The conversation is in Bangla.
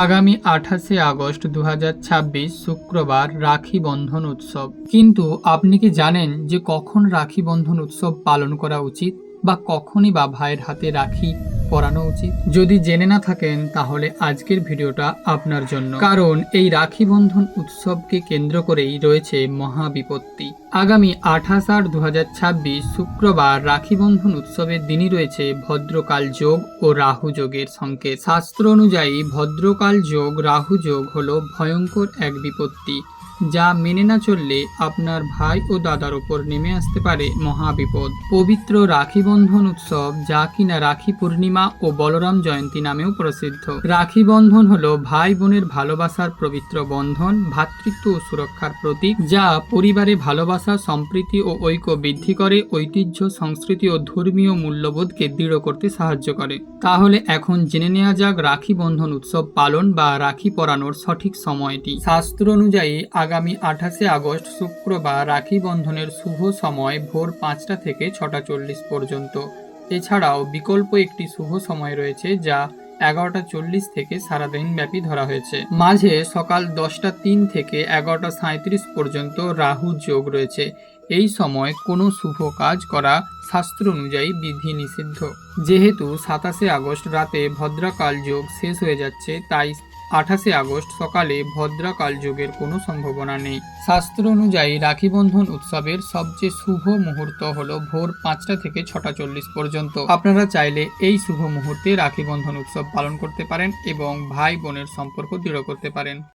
আগামী 28শে আগস্ট 2026 শুক্রবার রাখি বন্ধন উৎসব। কিন্তু আপনি কি জানেন যে কখন রাখি বন্ধন উৎসব পালন করা উচিত বা কখনই বা ভাইয়ের হাতে রাখি পরানো উচিত? যদি জেনে না থাকেন তাহলে আজকের ভিডিওটা আপনার জন্য, কারণ এই রাখি বন্ধন উৎসবকে কেন্দ্র করেই রয়েছে মহাবিপত্তি। আগামী 28/8/2026 শুক্রবার রাখি বন্ধন উৎসবের দিনই রয়েছে ভদ্রকাল যোগ ও রাহু যোগের সংকেত। শাস্ত্র অনুযায়ী ভদ্রকাল যোগ রাহু যোগ হলো ভয়ঙ্কর এক বিপত্তি, যা মেনে না চললে আপনার ভাই ও দাদার ওপর নেমে আসতে পারে মহাবিপদ। পবিত্র রাখি বন্ধন উৎসব, যা কিনা রাখি পূর্ণিমা ও বলরাম জয়ন্তী নামেও প্রসিদ্ধ। রাখি বন্ধন হলো ভাই বোনের ভালোবাসার পবিত্র বন্ধন, ভ্রাতৃত্ব ও সুরক্ষার প্রতীক, যা পরিবারে ভালোবাসা, সম্প্রীতি ও ঐক্য বৃদ্ধি করে, ঐতিহ্য, সংস্কৃতি ও ধর্মীয় মূল্যবোধকে দৃঢ় করতে সাহায্য করে। তাহলে এখন জেনে নেওয়া যাক রাখি বন্ধন উৎসব পালন বা রাখি পরানোর সঠিক সময়টি। শাস্ত্র অনুযায়ী আগামী 28শে আগস্ট শুক্রবার রাখি বন্ধনের শুভ সময় ভোর 5টা থেকে 6টা 40 পর্যন্ত। এছাড়াও বিকল্প একটি শুভ সময় রয়েছে, যা 11টা 40 থেকে সারাদিন ব্যাপী ধরা হয়েছে। মাঝে সকাল 10টা 3 থেকে 11টা 37 পর্যন্ত রাহু যোগ রয়েছে। এই সময় কোনো শুভ কাজ করা শাস্ত্র অনুযায়ী বিধি নিষিদ্ধ। যেহেতু 27শে আগস্ট রাতে ভদ্রকাল যোগ শেষ হয়ে যাচ্ছে, তাই 28শে আগস্ট সকালে ভদ্রকাল যোগের কোনো সম্ভাবনা নেই। শাস্ত্র অনুযায়ী রাখি বন্ধন উৎসবের সবচেয়ে শুভ মুহূর্ত হলো ভোর 5টা থেকে 6টা 40 পর্যন্ত। আপনারা চাইলে এই শুভ মুহূর্তে রাখি বন্ধন উৎসব পালন করতে পারেন এবং ভাই বোনের সম্পর্ক দৃঢ় করতে পারেন।